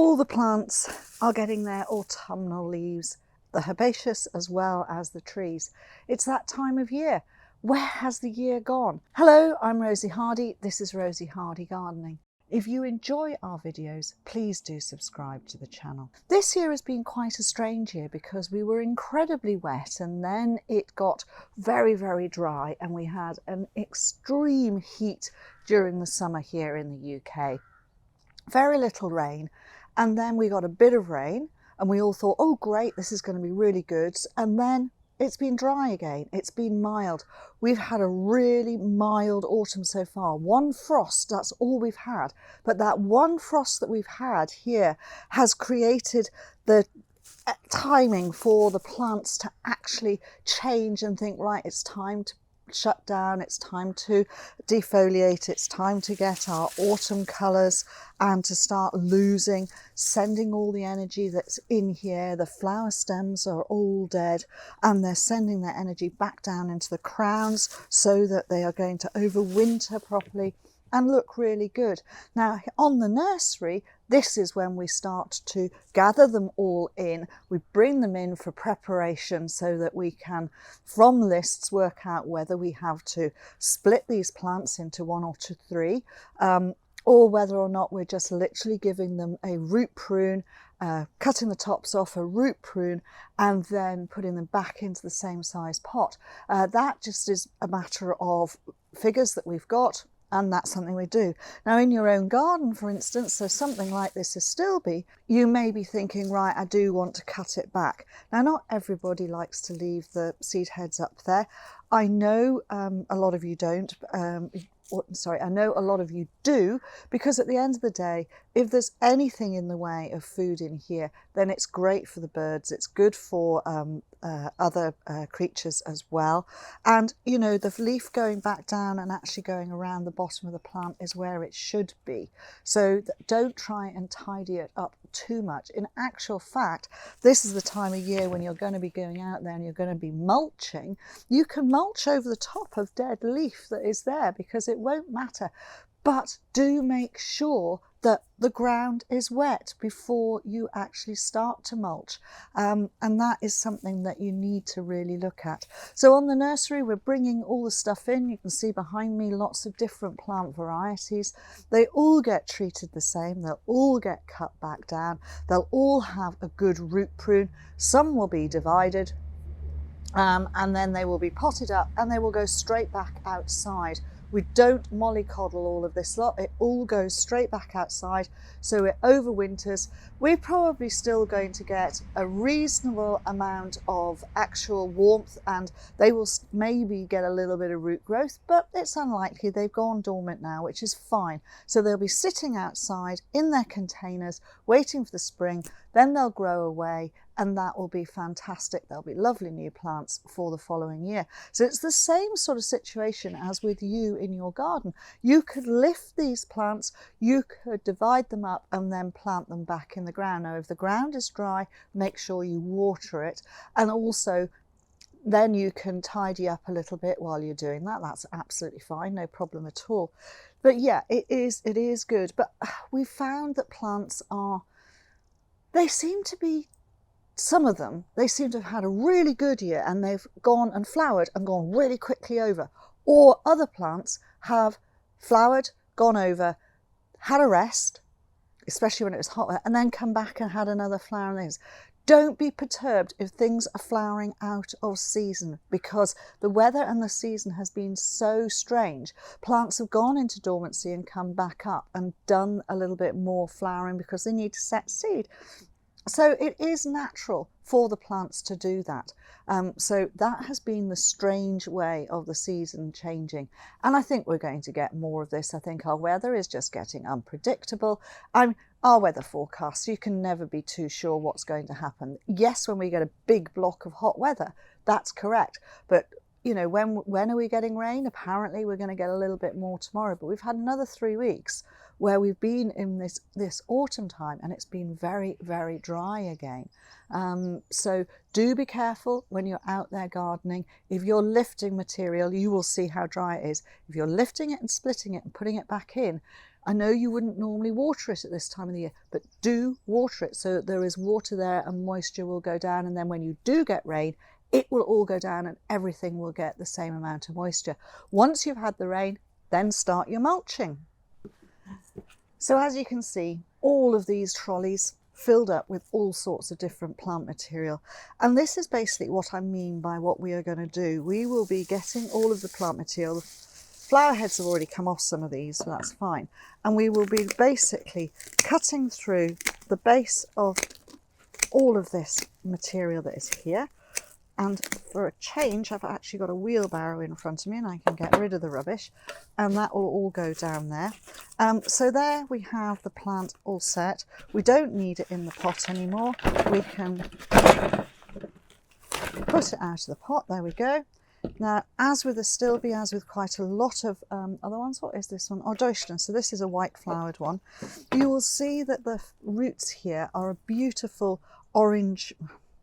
All the plants are getting their autumnal leaves, the herbaceous as well as the trees. It's that time of year. Where has the year gone? Hello, I'm Rosie Hardy. This is Rosie Hardy Gardening. If you enjoy our videos, please do subscribe to the channel. This year has been quite a strange year because we were incredibly wet and then it got very, very dry and we had an extreme heat during the summer here in the UK. Very little rain, and then we got a bit of rain and we all thought, oh great, this is going to be really good, and then it's been dry again. It's been mild. We've had a really mild autumn so far. One frost, that's all we've had. But that one frost that we've had here has created the timing for the plants to actually change and think, right, it's time to shut down, it's time to defoliate, it's time to get our autumn colours and to start sending all the energy that's in here. The flower stems are all dead and they're sending their energy back down into the crowns so that they are going to overwinter properly and look really good. Now on the nursery, this is when we start to gather them all in. We bring them in for preparation so that we can, from lists, work out whether we have to split these plants into one or three, or whether or not we're just literally giving them a root prune, cutting the tops off, a root prune, and then putting them back into the same size pot. That just is a matter of figures that we've got, and that's something we do. Now in your own garden, for instance, so something like this astilbe, you may be thinking, right, I do want to cut it back. Now not everybody likes to leave the seed heads up there. I know a lot of you don't. I know a lot of you do, because at the end of the day, if there's anything in the way of food in here, then it's great for the birds. It's good for other creatures as well. And, you know, the leaf going back down and actually going around the bottom of the plant is where it should be. So don't try and tidy it up too much. In actual fact, this is the time of year when you're going to be going out there and you're going to be mulching. You can mulch over the top of dead leaf that is there because it won't matter. But do make sure that the ground is wet before you actually start to mulch. And that is something that you need to really look at. So on the nursery, we're bringing all the stuff in. You can see behind me lots of different plant varieties. They all get treated the same. They'll all get cut back down. They'll all have a good root prune. Some will be divided. And then they will be potted up and they will go straight back outside. We don't mollycoddle all of this lot. It all goes straight back outside, so it overwinters. We're probably still going to get a reasonable amount of actual warmth, and they will maybe get a little bit of root growth, but it's unlikely. They've gone dormant now, which is fine. So they'll be sitting outside in their containers, waiting for the spring. Then they'll grow away, and that will be fantastic. They'll be lovely new plants for the following year. So it's the same sort of situation as with you in your garden. You could lift these plants, you could divide them up and then plant them back in the ground. Now if the ground is dry, make sure you water it, and also then you can tidy up a little bit while you're doing that. That's absolutely fine, no problem at all. But yeah, it is good. But we found that plants they seem to be, some of them, they seem to have had a really good year and they've gone and flowered and gone really quickly over. Or other plants have flowered, gone over, had a rest, especially when it was hot, and then come back and had another flower and things. Don't be perturbed if things are flowering out of season, because the weather and the season has been so strange. Plants have gone into dormancy and come back up and done a little bit more flowering because they need to set seed. So it is natural for the plants to do that. So that has been the strange way of the season changing. And I think we're going to get more of this. I think our weather is just getting unpredictable. Our weather forecasts, you can never be too sure what's going to happen. Yes, when we get a big block of hot weather, that's correct. But you know, when are we getting rain? Apparently we're going to get a little bit more tomorrow, but we've had another 3 weeks where we've been in this autumn time and it's been very, very dry again. So do be careful when you're out there gardening. If you're lifting material, you will see how dry it is. If you're lifting it and splitting it and putting it back in, I know you wouldn't normally water it at this time of the year, but do water it so that there is water there and moisture will go down, and then when you do get rain, it will all go down and everything will get the same amount of moisture. Once you've had the rain, then start your mulching. So as you can see, all of these trolleys filled up with all sorts of different plant material. And this is basically what I mean by what we are going to do. We will be getting all of the plant material. The flower heads have already come off some of these, so that's fine. And we will be basically cutting through the base of all of this material that is here. And for a change, I've actually got a wheelbarrow in front of me and I can get rid of the rubbish, and that will all go down there. So there we have the plant all set. We don't need it in the pot anymore. We can put it out of the pot. There we go. Now, as with the stilby, as with quite a lot of other ones, what is this one? Oh, Deutschland. So this is a white flowered one. You will see that the roots here are a beautiful orange.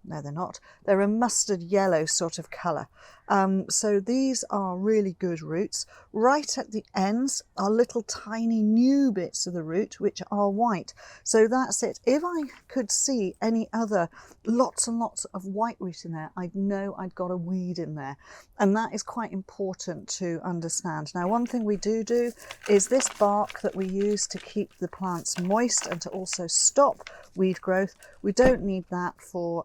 No, they're not. They're a mustard yellow sort of colour. So these are really good roots. Right at the ends are little tiny new bits of the root which are white. So that's it. If I could see any other lots and lots of white root in there, I'd know I'd got a weed in there. And that is quite important to understand. Now, one thing we do is this bark that we use to keep the plants moist and to also stop weed growth. We don't need that for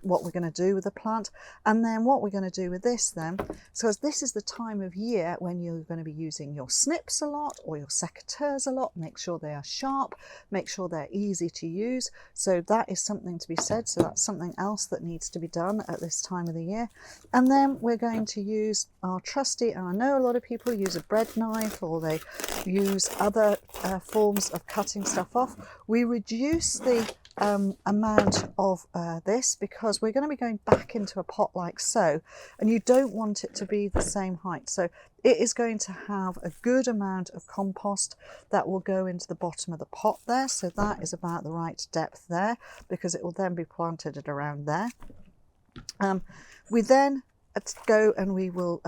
what we're going to do with the plant. And then what we're going to do with this then, so this is the time of year when you're going to be using your snips a lot or your secateurs a lot. Make sure they are sharp, make sure they're easy to use. So that is something to be said. So that's something else that needs to be done at this time of the year. And then we're going to use our trusty, and I know a lot of people use a bread knife or they use other forms of cutting stuff off. We reduce the amount of this because we're going to be going back into a pot like so, and you don't want it to be the same height. So it is going to have a good amount of compost that will go into the bottom of the pot there. So that is about the right depth there because it will then be planted at around there. We then go and we will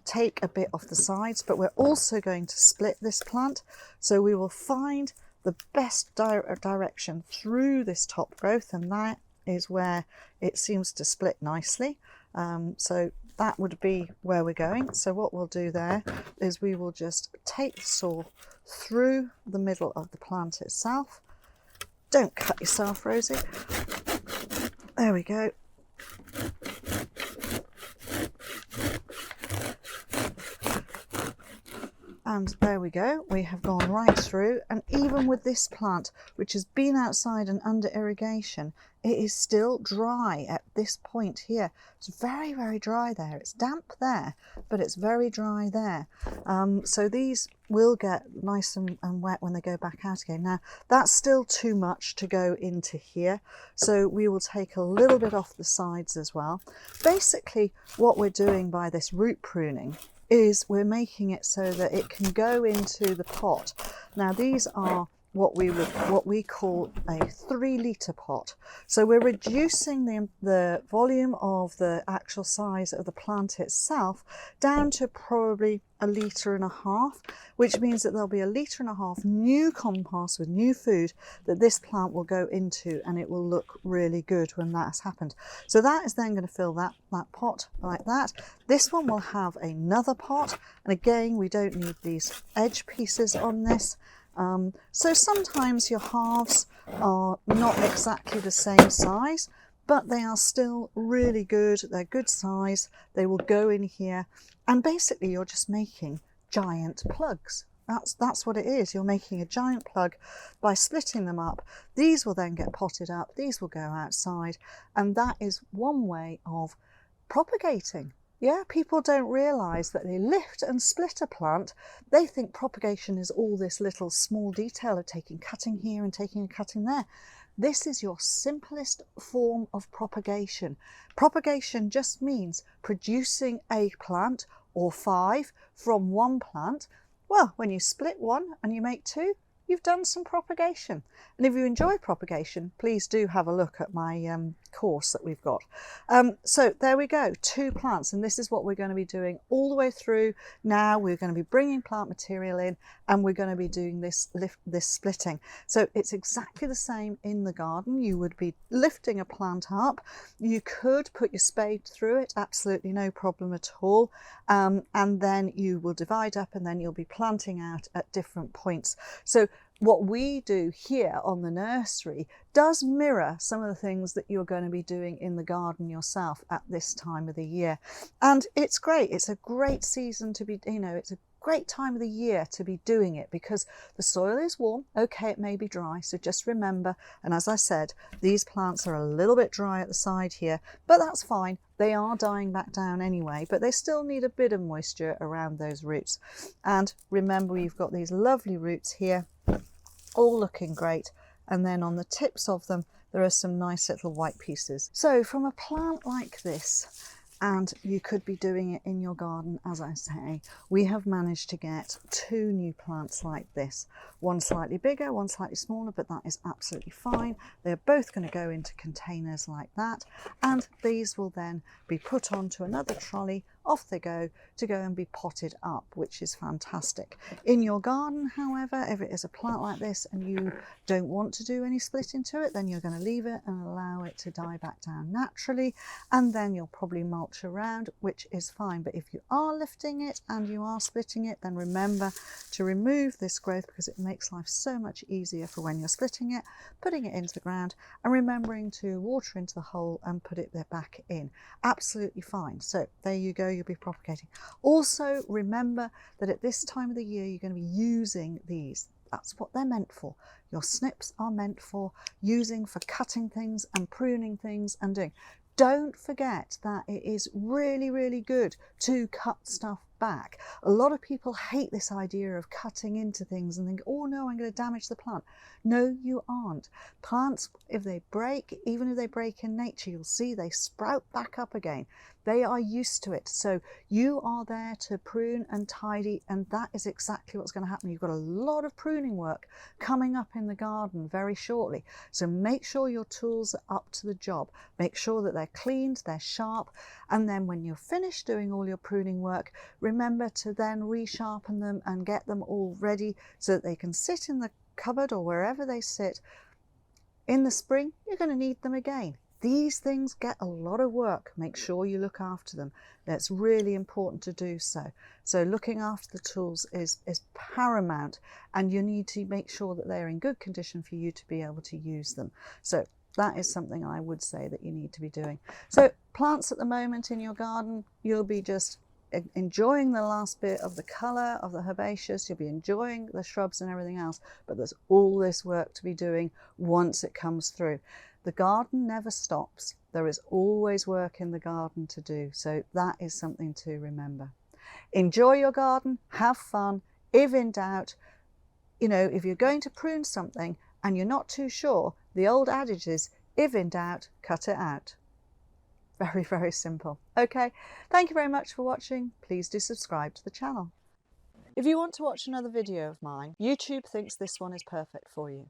take a bit off the sides, but we're also going to split this plant. So we will find the best direction through this top growth, and that is where it seems to split nicely. So that would be where we're going. So what we'll do there is we will just take the saw through the middle of the plant itself. Don't cut yourself, Rosie. There we go. And there we go, we have gone right through, and even with this plant, which has been outside and under irrigation, it is still dry at this point here. It's very, very dry there. It's damp there, but it's very dry there. So these will get nice and wet when they go back out again. Now, that's still too much to go into here, so we will take a little bit off the sides as well. Basically, what we're doing by this root pruning is we're making it so that it can go into the pot. Now, these are what we call a 3-litre pot. So we're reducing the volume of the actual size of the plant itself down to probably 1.5 litres, which means that there'll be 1.5 litres new compost with new food that this plant will go into, and it will look really good when that has happened. So that is then going to fill that pot like that. This one will have another pot, and again, we don't need these edge pieces on this. So sometimes your halves are not exactly the same size, but they are still really good. They're good size. They will go in here, and basically you're just making giant plugs. That's what it is. You're making a giant plug by splitting them up. These will then get potted up. These will go outside, and that is one way of propagating. Yeah, people don't realise that they lift and split a plant. They think propagation is all this little small detail of taking cutting here and taking a cutting there. This is your simplest form of propagation. Propagation just means producing a plant or 5 from one plant. Well, when you split one and you make 2, you've done some propagation. And if you enjoy propagation, please do have a look at my course that we've got. So there we go, 2 plants, and this is what we're going to be doing all the way through. Now we're going to be bringing plant material in, and we're going to be doing this splitting. So it's exactly the same in the garden. You would be lifting a plant up. You could put your spade through it, absolutely no problem at all. And then you will divide up, and then you'll be planting out at different points. So what we do here on the nursery does mirror some of the things that you're going to be doing in the garden yourself at this time of the year. And it's great. It's a great season to be, it's a great time of the year to be doing it because the soil is warm. Okay, it may be dry, so just remember, and as I said, these plants are a little bit dry at the side here, but that's fine. They are dying back down anyway, but they still need a bit of moisture around those roots. And remember, you've got these lovely roots here, all looking great, and then on the tips of them there are some nice little white pieces. So from a plant like this, and you could be doing it in your garden, as I say, we have managed to get 2 new plants like this. One slightly bigger, one slightly smaller, but that is absolutely fine. They're both going to go into containers like that, and these will then be put onto another trolley. Off they go to go and be potted up, which is fantastic. In your garden, however, if it is a plant like this and you don't want to do any splitting to it, then you're going to leave it and allow it to die back down naturally, and then you'll probably mulch around, which is fine. But if you are lifting it and you are splitting it, then remember to remove this growth, because it makes life so much easier for when you're splitting it, putting it into the ground, and remembering to water into the hole and put it there back in. Absolutely fine. So there you go, you'll be propagating. Also remember that at this time of the year you're going to be using these. That's what they're meant for. Your snips are meant for using for cutting things and pruning things and doing. Don't forget that it is really, really good to cut stuff back. A lot of people hate this idea of cutting into things and think, oh no, I'm going to damage the plant. No, you aren't. Plants, if they break, even if they break in nature, you'll see they sprout back up again. They are used to it. So you are there to prune and tidy, and that is exactly what's going to happen. You've got a lot of pruning work coming up in the garden very shortly. So make sure your tools are up to the job. Make sure that they're cleaned, they're sharp, and then when you're finished doing all your pruning work, remember to then resharpen them and get them all ready so that they can sit in the cupboard or wherever they sit. In the spring, you're going to need them again. These things get a lot of work. Make sure you look after them. That's really important to do so. So looking after the tools is paramount, and you need to make sure that they're in good condition for you to be able to use them. So that is something I would say that you need to be doing. So plants at the moment in your garden, you'll be just enjoying the last bit of the colour of the herbaceous, you'll be enjoying the shrubs and everything else, but there's all this work to be doing once it comes through. The garden never stops. There is always work in the garden to do, so that is something to remember. Enjoy your garden, have fun. If in doubt, if you're going to prune something and you're not too sure, the old adage is, if in doubt, cut it out. Very, very simple. Okay, thank you very much for watching. Please do subscribe to the channel. If you want to watch another video of mine, YouTube thinks this one is perfect for you.